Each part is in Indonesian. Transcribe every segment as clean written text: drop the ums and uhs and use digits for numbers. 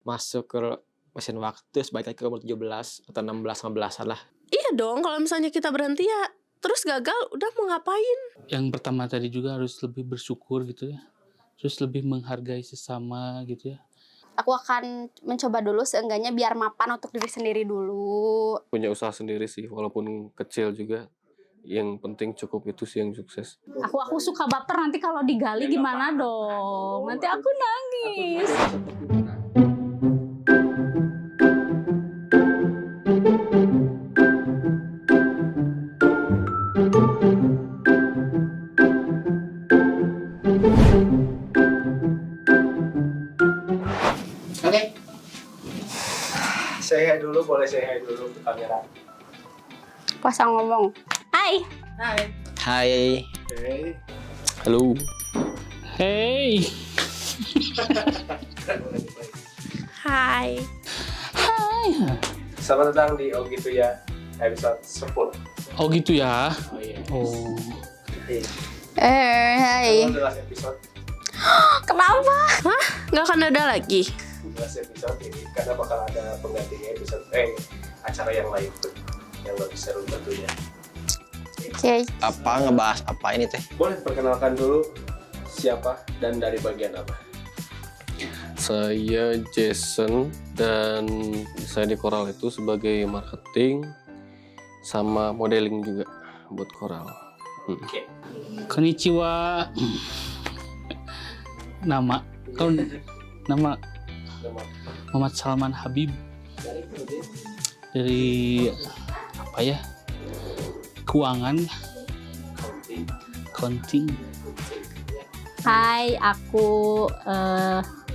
masuk ke mesin waktu sebaik lagi ke umur 17 atau 16-15an lah. Iya dong, kalau misalnya kita berhenti ya terus gagal, udah mau ngapain? Yang pertama tadi juga harus lebih bersyukur gitu ya. Terus lebih menghargai sesama gitu ya. Aku akan mencoba dulu seenggaknya biar mapan untuk diri sendiri dulu. Punya usaha sendiri sih, walaupun kecil juga. Yang penting cukup itu sih yang sukses. Aku suka baper nanti kalau digali gimana dong. Nanti aku nangis. Oke. Saya dulu, boleh saya dulu ke kamera. Pasang ngomong. Hai. Hai. Hey. Halo. Hey. Hai. Selamat datang di Oh Gitu Ya episode 10. Oh gitu ya. Oh iya. Oh. Hai. Itu adalah episode Kenapa? Nggak akan ada lagi. episode ini karena bakal ada penggantinya episode acara yang lain yang lebih seru tentunya. Oke. Apa ngebahas apa ini teh? Boleh perkenalkan dulu siapa dan dari bagian apa? Saya Jason dan saya di Coral itu sebagai marketing sama modeling juga buat Coral. Konnichiwa. Nama Muhammad Salman Habib dari apa ya? Keuangan, accounting. Hai, aku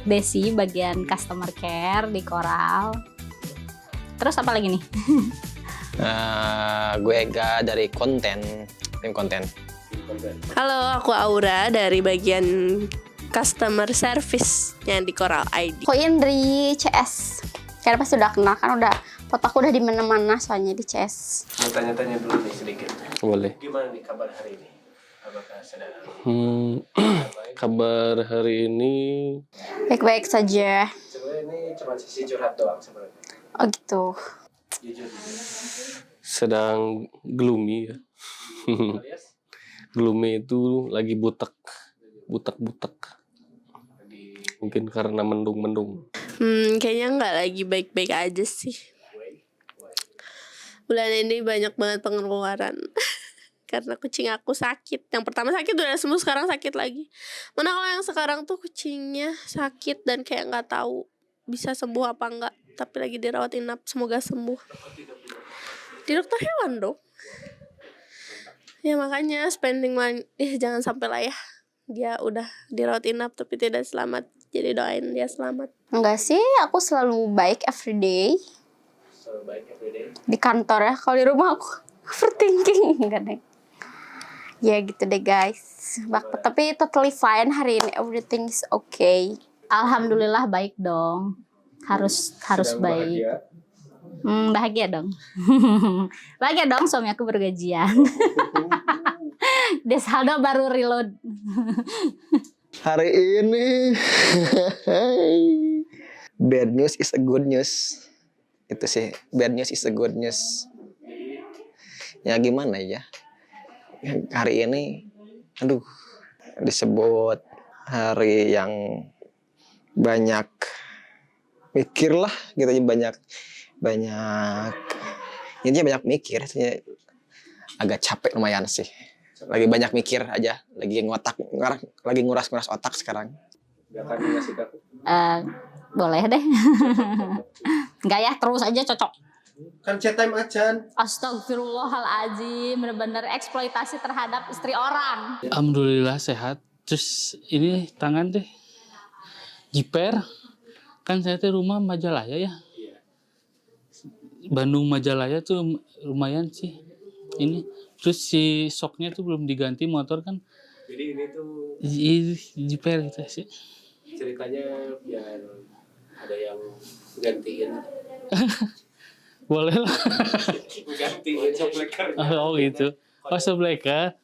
Desi bagian customer care di Coral. Terus apa lagi nih? Gue Ega dari tim konten. Halo, aku Aura dari bagian customer service yang di Coral ID. Ko Indri CS. Kalian pasti udah kenal kan, udah foto aku udah di mana-mana soalnya di CS. Mau tanya-tanya dulu nih sedikit. Boleh. Gimana nih kabar hari ini? Apakah sedang Kabar hari ini Baik-baik saja. sebenarnya ini cuma sisi curhat doang sebenarnya. Oh gitu. Jujur. sedang gloomy ya. Alias Gloomy itu lagi butek. Mungkin karena mendung-mendung. Kayaknya nggak lagi baik-baik aja sih. Bulan ini banyak banget pengeluaran. Karena kucing aku sakit. Yang pertama sakit udah sembuh, sekarang sakit lagi. Mana kalau yang sekarang tuh kucingnya sakit dan kayak nggak tahu bisa sembuh apa enggak. Tapi lagi dirawat inap, semoga sembuh. Di dokter hewan dong. Ya makanya spending money, jangan sampai lah ya. Dia udah dirawat inap tapi tidak selamat. Jadi doain dia selamat. Enggak sih, aku selalu baik everyday. so baik everyday. Di kantor ya, kalau di rumah aku overthinking. Enggak deh. Ya gitu deh guys. Tapi totally fine hari ini, everything is okay. Alhamdulillah baik dong. Harus Sedang baik. bahagia. Bahagia dong. Bahagia dong, suami aku bergajian. Desaldo baru reload. Hari ini bad news is a good news. Itu sih, bad news is a good news. Ya gimana ya? Hari ini disebut hari yang banyak mikir lah gitu, banyak intinya banyak mikir, agak capek lumayan sih. Lagi banyak mikir aja, lagi nguras otak sekarang. Gak akan dikasih aku. Boleh deh. Enggak ya, terus aja cocok. Kan chat time acan. Astagfirullahaladzim, bener-bener eksploitasi terhadap istri orang. Alhamdulillah sehat. Terus ini tangan deh. Jiper. Kan saya tuh rumah Majalaya ya. Bandung Majalaya tuh lumayan sih. Ini terus si soknya tuh belum diganti motor kan. Jadi ini tuh Jiper gitu sih. ceritanya biar ada yang gantiin. Boleh lah. Gantiin shockbreaker. Oh gitu. Oh shockbreaker.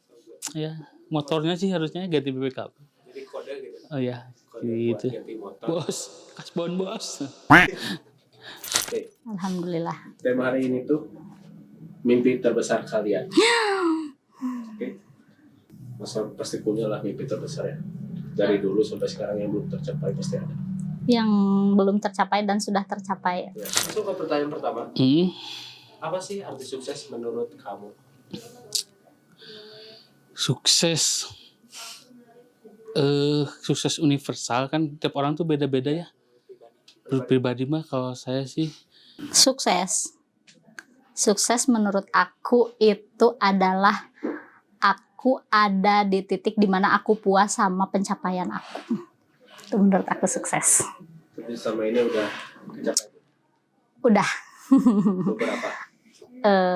Ya, motornya sih harusnya ganti BPKB. Jadi kode gitu. Oh ya. gitu. ganti motor. Bos, kasbon bos. Alhamdulillah. Tema hari ini tuh mimpi terbesar kalian. Oke. Masa pasti punya lah mimpi terbesar ya. Dari dulu sampai sekarang yang belum tercapai pasti ada. Yang belum tercapai dan sudah tercapai. Ya. Langsung ke pertanyaan pertama. Apa sih arti sukses menurut kamu? Sukses. Sukses universal kan tiap orang tuh beda-beda ya. Pribadi mah kalau saya sih Sukses menurut aku itu adalah aku ada di titik dimana aku puas sama pencapaian aku. Itu menurut aku sukses. Tapi sama ini udah tercapai. Udah. Beberapa.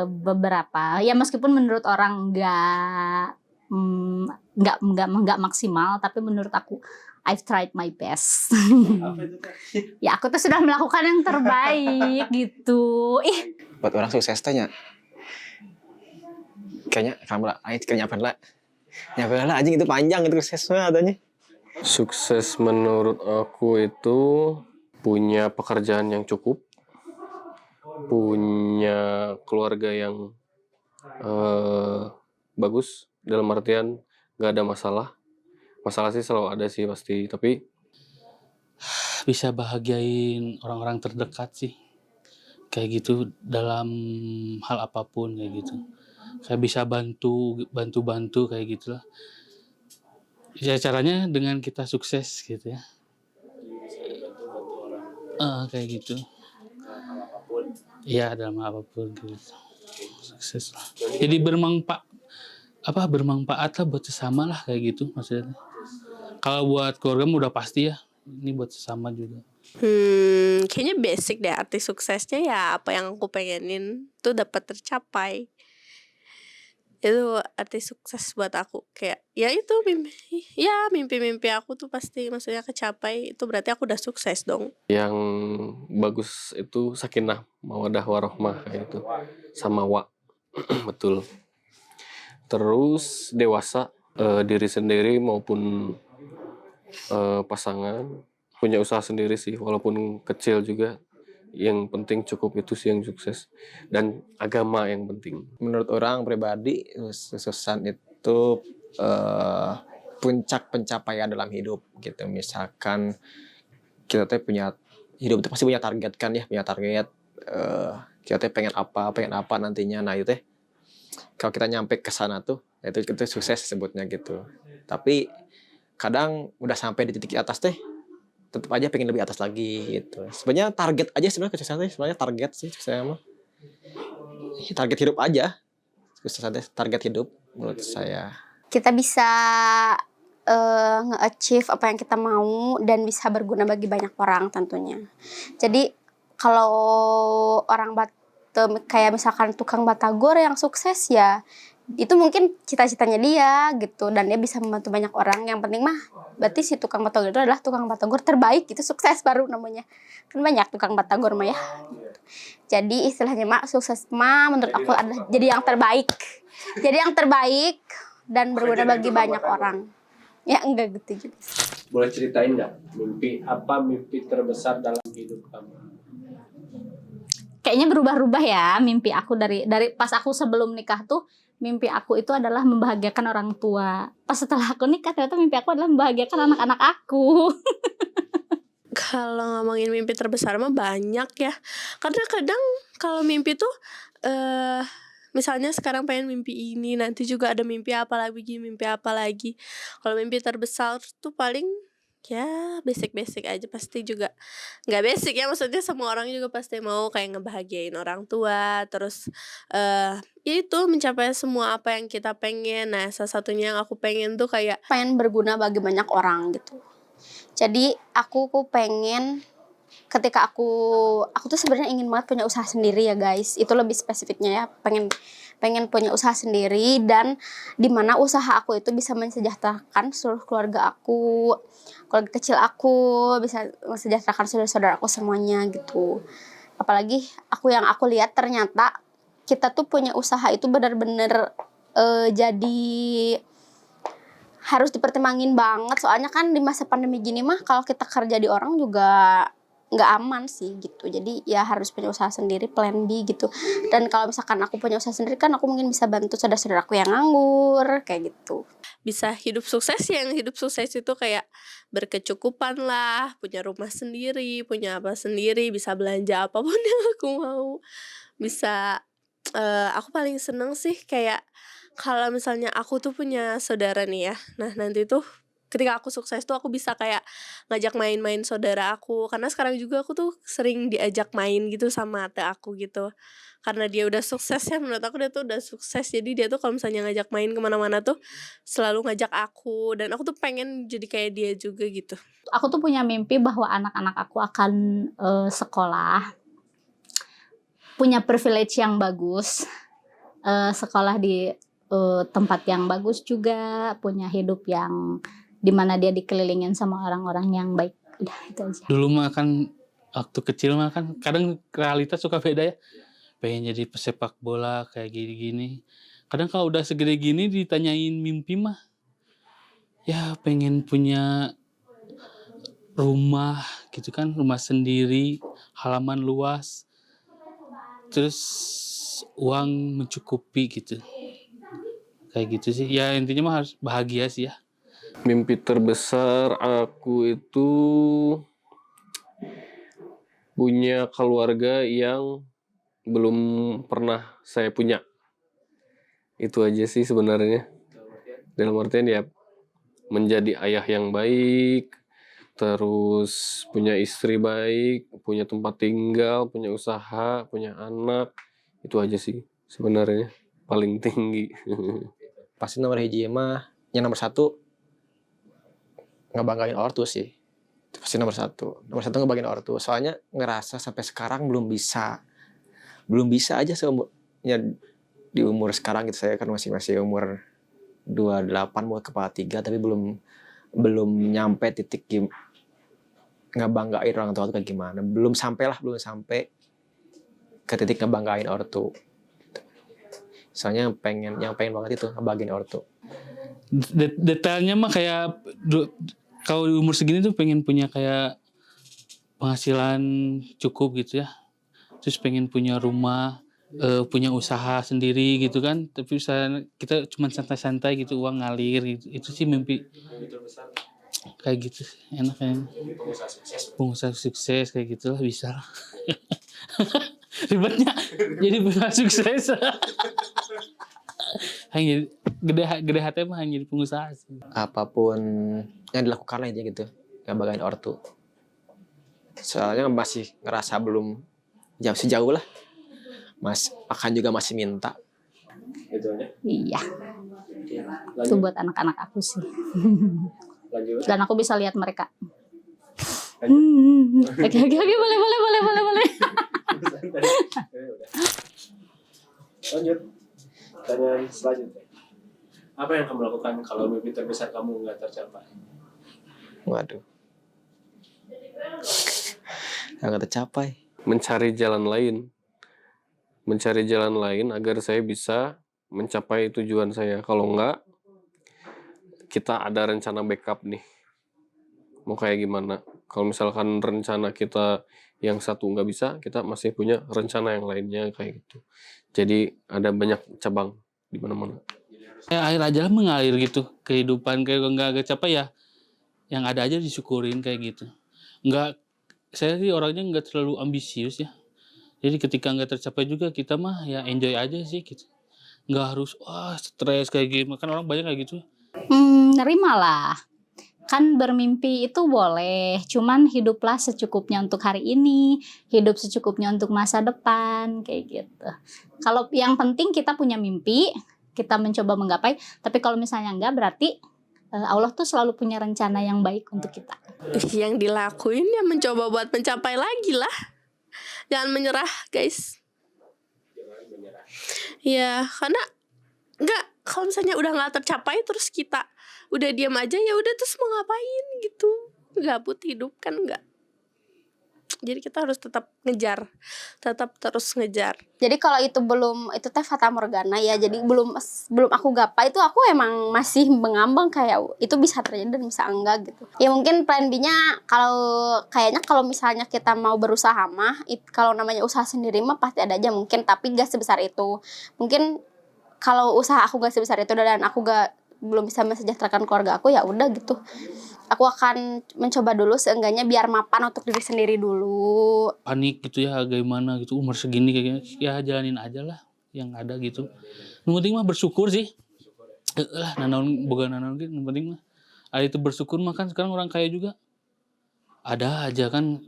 Beberapa ya, meskipun menurut orang nggak maksimal, tapi menurut aku I've tried my best. Apa itu Kak? Ya aku tuh sudah melakukan yang terbaik gitu. Buat orang sukses tanya. Kayaknya kamu lah, ayo kayaknya apa lah. Nyapa lah anjing itu panjang itu suksesnya adanya. Sukses menurut aku itu punya pekerjaan yang cukup, punya keluarga yang bagus, dalam artian gak ada masalah. Masalah sih selalu ada sih pasti, tapi bisa bahagiain orang-orang terdekat sih. Kayak gitu dalam hal apapun kayak gitu. Kayak bisa bantu kayak gitulah. Ya caranya dengan kita sukses gitu ya. Kayak gitu. Iya dalam hal apapun gitu. Sukses lah. Jadi bermanfaat lah buat sesama lah kayak gitu maksudnya. Kalau buat keluarga udah pasti ya. Ini buat sesama juga. Kayaknya basic deh arti suksesnya ya apa yang aku pengenin tuh dapat tercapai. Itu arti sukses buat aku. Kayak ya itu mimpi aku tuh pasti maksudnya kecapai, itu berarti aku udah sukses dong. yang bagus itu sakinah, mawadah, warohmah kayak gitu. Sama betul. Terus dewasa, diri sendiri maupun pasangan, punya usaha sendiri sih, walaupun kecil juga. Yang penting cukup itu sih yang sukses. Dan agama yang penting. Menurut orang pribadi kesuksesan itu puncak pencapaian dalam hidup gitu. Misalkan kita tuh punya hidup itu pasti punya target kan ya, punya target kita tuh pengen apa nantinya. Nah itu teh kalau kita nyampe ke sana tuh itu sukses sebutnya gitu. Tapi kadang udah sampai di titik atas teh tetap aja pengen lebih atas lagi gitu. Sebenarnya target aja sebenarnya kesuksesan sebenarnya target sih saya mah. Target hidup aja. Kesuksesan target hidup menurut saya. Kita bisa nge-achieve apa yang kita mau dan bisa berguna bagi banyak orang tentunya. Jadi kalau orang kayak misalkan tukang batagor yang sukses ya itu mungkin cita-citanya dia gitu dan dia bisa membantu banyak orang. Yang penting mah berarti si tukang batagor itu adalah tukang batagor terbaik, itu sukses baru namanya. Kan banyak tukang batagor mah ya. Jadi istilahnya mah sukses mah menurut aku adalah jadi yang terbaik. Jadi yang terbaik dan berguna bagi banyak orang. Ya enggak gitu juga. Boleh ceritain nggak mimpi terbesar dalam hidup kamu? Kayaknya berubah-ubah ya mimpi aku dari pas aku sebelum nikah tuh. Mimpi aku itu adalah membahagiakan orang tua. Pas setelah aku nikah ternyata mimpi aku adalah membahagiakan anak-anak aku. Kalau ngomongin mimpi terbesar mah banyak ya. Karena kadang kalau mimpi tuh misalnya sekarang pengen mimpi ini, nanti juga ada mimpi apa lagi. Kalau mimpi terbesar tuh paling ya basic aja, pasti juga nggak basic ya, maksudnya semua orang juga pasti mau kayak ngebahagiain orang tua, terus ya itu mencapai semua apa yang kita pengen. Nah salah satunya yang aku pengen tuh kayak Pengen berguna bagi banyak orang gitu. Jadi aku pengen ketika aku tuh sebenarnya ingin banget punya usaha sendiri ya guys. Itu lebih spesifiknya ya, pengen punya usaha sendiri dan dimana usaha aku itu bisa mensejahterakan seluruh keluarga aku, keluarga kecil aku, bisa mensejahterakan saudara-saudara aku semuanya gitu. Apalagi yang aku lihat ternyata kita tuh punya usaha itu benar-benar jadi harus dipertimbangin banget, soalnya kan di masa pandemi gini mah kalau kita kerja di orang juga nggak aman sih gitu. Jadi ya harus punya usaha sendiri, plan B gitu. Dan kalau misalkan aku punya usaha sendiri kan aku mungkin bisa bantu saudara-saudara aku yang nganggur kayak gitu. Bisa hidup sukses, yang hidup sukses itu kayak berkecukupan lah, punya rumah sendiri, punya apa sendiri, bisa belanja apapun yang aku mau. Bisa aku paling seneng sih kayak kalau misalnya aku tuh punya saudara nih ya. Nah, nanti tuh ketika aku sukses tuh aku bisa kayak ngajak main-main saudara aku, karena sekarang juga aku tuh sering diajak main gitu sama ate aku gitu. Karena dia udah sukses ya, menurut aku dia tuh udah sukses, jadi dia tuh kalau misalnya ngajak main kemana-mana tuh selalu ngajak aku, dan aku tuh pengen jadi kayak dia juga gitu. Aku tuh punya mimpi bahwa anak-anak aku akan sekolah, punya privilege yang bagus, sekolah di tempat yang bagus juga, punya hidup yang dimana dia dikelilingin sama orang-orang yang baik. Udah itu aja. Dulu mah kan waktu kecil mah kan kadang realitas suka beda ya. Pengen jadi pesepak bola kayak gini-gini. Kadang kalau udah segede gini ditanyain mimpi mah, ya pengen punya rumah gitu kan, rumah sendiri, halaman luas, terus uang mencukupi gitu. Kayak gitu sih. Ya intinya mah harus bahagia sih ya. Mimpi terbesar aku itu punya keluarga yang belum pernah saya punya. Itu aja sih sebenarnya. Dalam artian ya menjadi ayah yang baik, terus punya istri baik, punya tempat tinggal, punya usaha, punya anak. Itu aja sih sebenarnya paling tinggi. Pasti nomor hiji mah yang nomor satu ngebanggain ortu sih. Itu pasti nomor satu ngebanggain ortu. Soalnya ngerasa sampai sekarang belum bisa aja seumurnya di umur sekarang gitu. Saya kan masih umur 28 mau kepala 3, tapi belum nyampe titik ngebanggain orang tua itu kayak gimana. Belum sampai ke titik ngebanggain ortu. Soalnya yang pengen banget itu ngebanggain ortu. Detailnya mah kayak kalau di umur segini tuh pengen punya kayak penghasilan cukup gitu ya. Terus pengen punya rumah, punya usaha sendiri gitu kan. Tapi usaha kita cuma santai-santai gitu, uang ngalir gitu. Itu sih mimpi kayak gitu sih. Enak kan. Pengusaha sukses kayak gitu lah, bisa lah. Ribetnya jadi pengusaha sukses. Hanya gede hati mah hanya jadi pengusaha sih. Apapun yang dilakukan aja gitu, ngebanggain ortu. Soalnya masih ngerasa belum sejauh lah. Akan juga masih minta. Gitu aja. Iya, itu Lanjut. buat anak-anak aku sih. Lanjut. Dan aku bisa lihat mereka. Lanjut. Oke, boleh. Lanjut. Pertanyaan selanjutnya. Apa yang kamu lakukan kalau mimpi terbesar kamu nggak tercapai? Waduh. Nggak tercapai. Mencari jalan lain agar saya bisa mencapai tujuan saya. Kalau enggak, kita ada rencana backup nih. Mau kayak gimana? Kalau misalkan rencana kita yang satu nggak bisa, kita masih punya rencana yang lainnya kayak gitu. Jadi ada banyak cabang di mana-mana. Air aja lah mengalir gitu. Kehidupan kayak nggak capai ya. Yang ada aja disyukurin kayak gitu. Saya sih orangnya nggak terlalu ambisius ya. Jadi ketika nggak tercapai juga kita mah ya enjoy aja sih gitu. Nggak harus stres kayak gitu. Kan orang banyak kayak gitu. Nerimalah. Kan bermimpi itu boleh, cuman hiduplah secukupnya untuk hari ini, hidup secukupnya untuk masa depan, kayak gitu. Kalau yang penting kita punya mimpi, kita mencoba menggapai, tapi kalau misalnya enggak, berarti Allah tuh selalu punya rencana yang baik untuk kita. Yang dilakuin ya mencoba buat mencapai lagi lah. Jangan menyerah, guys. Ya, karena kalau misalnya udah nggak tercapai terus kita udah diam aja, ya udah terus mau ngapain gitu. Gabut hidup kan nggak Jadi kita harus tetap ngejar, tetap terus ngejar. Jadi kalau itu teh fata morgana ya. Jadi belum aku gapai itu aku emang masih mengambang kayak itu bisa terjadi dan bisa enggak gitu. Ya mungkin plan B-nya kalau misalnya kita mau berusaha mah kalau namanya usaha sendiri mah pasti ada aja mungkin, tapi gak sebesar itu. Mungkin kalau usaha aku gak sebesar itu dan aku belum bisa mensejahterakan keluarga aku, ya udah gitu. Aku akan mencoba dulu seenggaknya biar mapan untuk diri sendiri dulu. Panik gitu ya, gimana gitu, umur segini kayak gini, ya jalanin aja lah yang ada gitu. Yang penting mah bersyukur sih. Lah nanaon boga nanaon gitu, yang penting mah ada itu bersyukur mah. Kan sekarang orang kaya juga ada aja kan,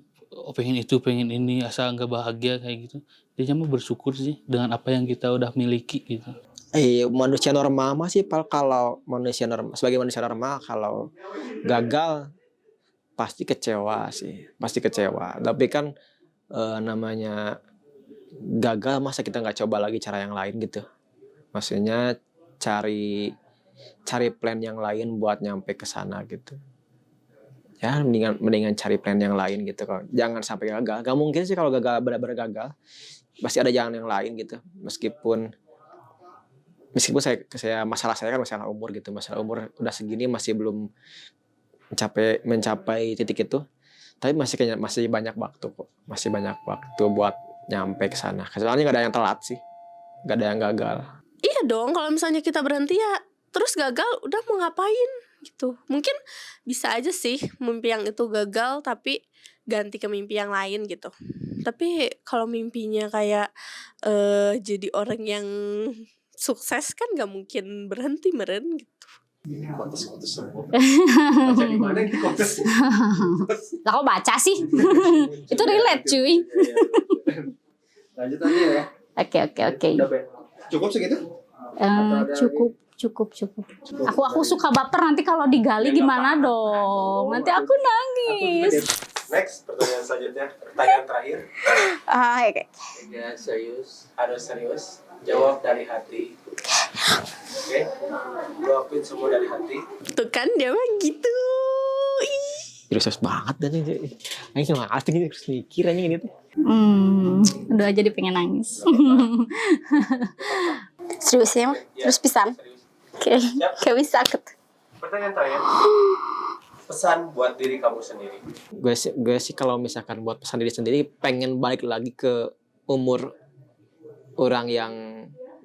pengen itu pengen ini, asal nggak bahagia kayak gitu. Dia mah bersyukur sih dengan apa yang kita udah miliki gitu. Manusia normal mah sih kalau sebagai manusia normal kalau gagal pasti kecewa sih, pasti kecewa. Tapi kan namanya gagal, masa kita nggak coba lagi cara yang lain gitu. Maksudnya cari plan yang lain buat nyampe ke sana gitu. Ya mendingan cari plan yang lain gitu. Jangan sampai gagal. Gak mungkin sih kalau gagal benar-benar gagal. Pasti ada jalan yang lain gitu. Meskipun masalah saya kan masalah umur gitu. Masalah umur udah segini masih belum mencapai titik itu. Tapi masih banyak waktu kok. Masih banyak waktu buat nyampe ke sana. Soalnya gak ada yang telat sih. Gak ada yang gagal. Iya dong, kalau misalnya kita berhenti ya terus gagal, udah mau ngapain gitu. Mungkin bisa aja sih mimpi yang itu gagal tapi ganti ke mimpi yang lain gitu. Tapi kalau mimpinya kayak jadi orang yang sukses kan gak mungkin berhenti meren gitu. Kontes semua. Baca di mana ini kontes? Lah kok baca sih? Itu relate cuy. Lanjut aja ya. Oke. Cukup segitu? Cukup. Aku suka baper nanti kalau digali gimana dong. Nanti aku nangis. Next, pertanyaan selanjutnya. Pertanyaan terakhir. Oke. Ya, serius. Harus serius. Jawab dari hati. Oke? Jawabin semua dari hati. Tuh kan dia mah gitu. Serius banget dan ini. Ayo ngasih ini terus mikir aja ini tuh. Udah jadi pengen nangis. Serius ya mah? Terus pisan. Oke. Kayak bisa gitu. Pertanyaan terakhir. Pesan buat diri kamu sendiri. Gue sih kalau misalkan buat pesan diri sendiri, pengen balik lagi ke umur orang yang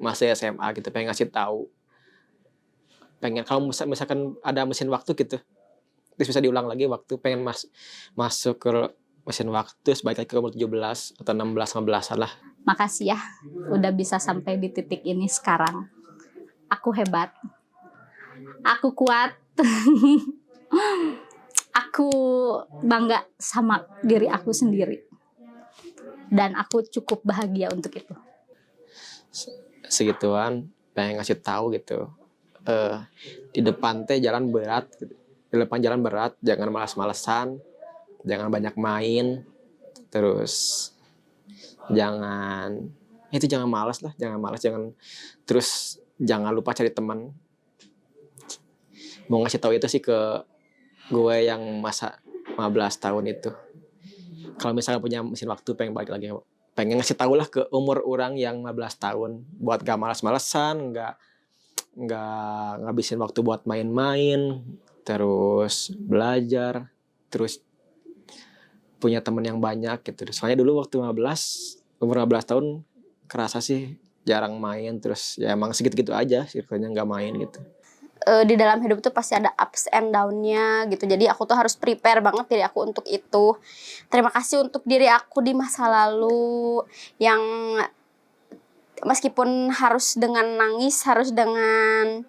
masih SMA gitu, pengen ngasih tahu, pengen kalau misalkan ada mesin waktu gitu, terus bisa diulang lagi waktu, pengen masuk ke mesin waktu sebaik lagi ke umur 17 atau 16-15an lah. Makasih ya udah bisa sampai di titik ini sekarang. Aku hebat, aku kuat. Aku bangga sama diri aku sendiri dan aku cukup bahagia untuk itu. Segituan pengen ngasih tahu gitu, di depan teh jalan berat gitu. Di depan jalan berat, jangan malas-malesan, jangan banyak main, terus jangan malas, terus jangan lupa cari teman. Mau ngasih tahu itu sih ke gue yang masa 15 tahun itu. Kalau misalnya punya mesin waktu, pengen ngasih tahu lah ke umur orang yang 15 tahun buat gak malas-malesan, gak ngabisin waktu buat main-main, terus belajar, terus punya teman yang banyak gitu. Soalnya dulu waktu umur 15 tahun kerasa sih jarang main, terus ya emang segitu-gitu aja circle-nya, gak main gitu. Di dalam hidup tuh pasti ada ups and down-nya gitu. Jadi aku tuh harus prepare banget diri aku untuk itu. Terima kasih untuk diri aku di masa lalu yang meskipun harus dengan nangis, harus dengan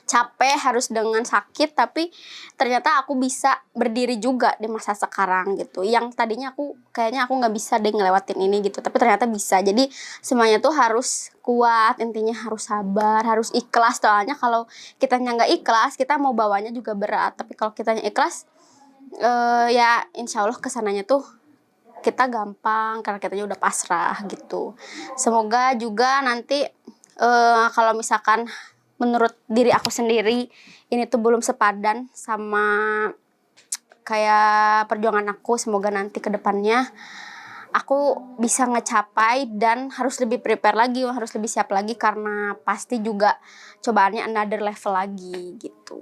capek, harus dengan sakit, tapi ternyata aku bisa berdiri juga di masa sekarang gitu. Yang tadinya kayaknya aku nggak bisa deh ngelewatin ini gitu, tapi ternyata bisa. Jadi semuanya tuh harus kuat, intinya harus sabar, harus ikhlas. Soalnya kalau kitanya nggak ikhlas, kita mau bawanya juga berat. Tapi kalau kitanya ikhlas, ya insya Allah kesananya tuh kita gampang karena kitanya udah pasrah gitu. Semoga juga nanti kalau misalkan menurut diri aku sendiri ini tuh belum sepadan sama kayak perjuangan aku, semoga nanti ke depannya aku bisa ngecapai dan harus lebih prepare lagi, harus lebih siap lagi karena pasti juga cobaannya another level lagi gitu.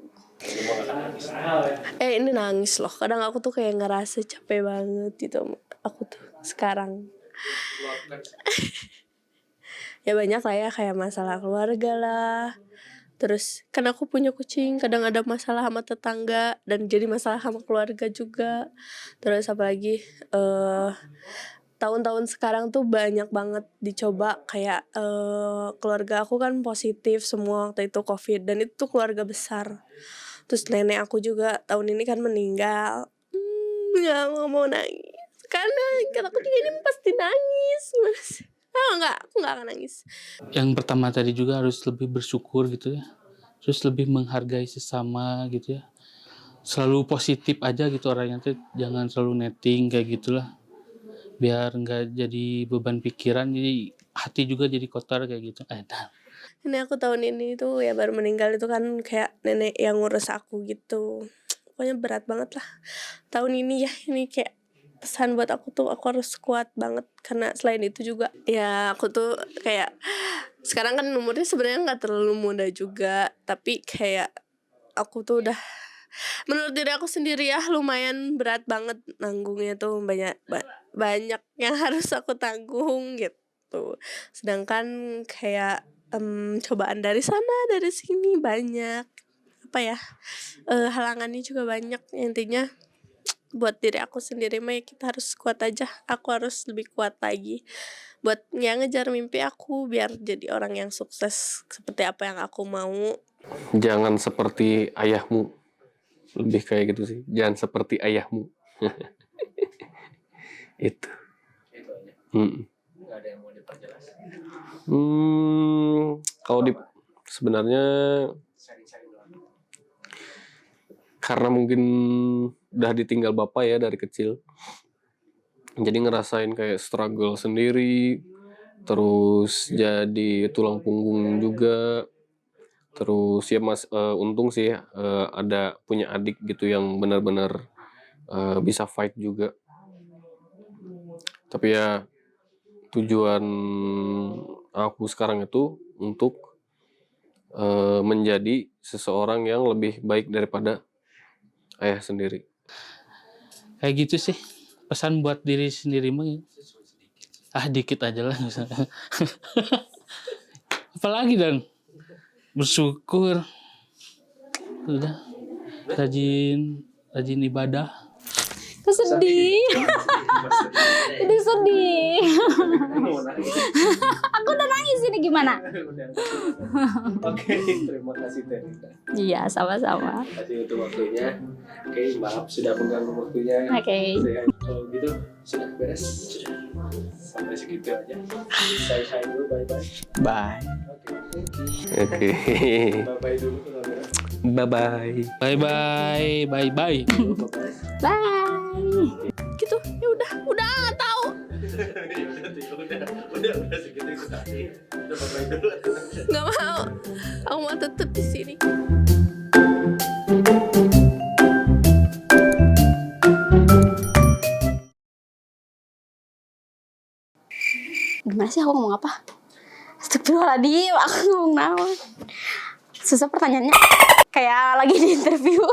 Ini nangis loh. Kadang aku tuh kayak ngerasa capek banget gitu. Aku tuh sekarang. Ya banyak lah ya, kayak masalah keluarga lah. Terus kan aku punya kucing, kadang ada masalah sama tetangga dan jadi masalah sama keluarga juga. Terus apalagi tahun-tahun sekarang tuh banyak banget dicoba kayak keluarga aku kan positif semua waktu itu COVID dan itu tuh keluarga besar. Terus nenek aku juga tahun ini kan meninggal. Ya aku mau nangis karena aku juga ini pasti nangis. Aku nggak akan nangis. Yang pertama tadi juga harus lebih bersyukur gitu ya. Terus lebih menghargai sesama gitu ya. Selalu positif aja gitu orangnya tuh, jangan selalu netting kayak gitulah. Biar nggak jadi beban pikiran, jadi hati juga jadi kotor kayak gitu. Ini aku tahun ini tuh ya baru meninggal itu kan kayak nenek yang ngurus aku gitu. Pokoknya berat banget lah. Tahun ini ya, ini kayak pesan buat aku tuh aku harus kuat banget karena selain itu juga ya aku tuh kayak sekarang kan umurnya sebenarnya nggak terlalu muda juga, tapi kayak aku tuh udah menurut diri aku sendiri ya lumayan berat banget nanggungnya tuh, banyak yang harus aku tanggung gitu. Sedangkan kayak cobaan dari sana dari sini banyak apa ya, halangannya juga banyak. Intinya buat diri aku sendiri mah kita harus kuat aja. Aku harus lebih kuat lagi buat ngejar mimpi aku biar jadi orang yang sukses seperti apa yang aku mau. Jangan seperti ayahmu. Lebih kayak gitu sih. Jangan seperti ayahmu. Itu. Itu aja. Nggak ada yang mau diperjelas. Kalau sebenarnya Sharing-sharing doang. karena mungkin udah ditinggal bapak ya dari kecil, jadi ngerasain kayak struggle sendiri, terus jadi tulang punggung juga, terus ya untung sih ada punya adik gitu yang benar-benar bisa fight juga. Tapi ya tujuan aku sekarang itu untuk menjadi seseorang yang lebih baik daripada ayah sendiri. Kayak gitu sih. Pesan buat diri sendiri mah dikit aja lah. Apalagi dan bersyukur. Udah. Rajin ibadah. Sedih. Jadi sedih. Aku udah nangis ini gimana? Oke, terima kasih Teh. Iya, sama-sama. Terima kasih untuk waktunya. Oke, maaf sudah mengganggu waktunya. Oke. Kalau gitu sudah beres. Sudah. Sampai segitu aja. Saya dulu, bye-bye. Bye. Oke, thank you. Oke. Bye-bye dulu ke kamera. Bye-bye. Bye-bye. Bye-bye. Bye-bye. Bye. Gitu. Ya udah tahu. Udah segitu ikut tadi. Udah bye-bye dulu. Nggak mau. Aku mau tetap di sini. Gimana sih aku ngomong apa? Astagfirullahaladzim, aku ngomong naon. Susah pertanyaannya. Kayak lagi di interview.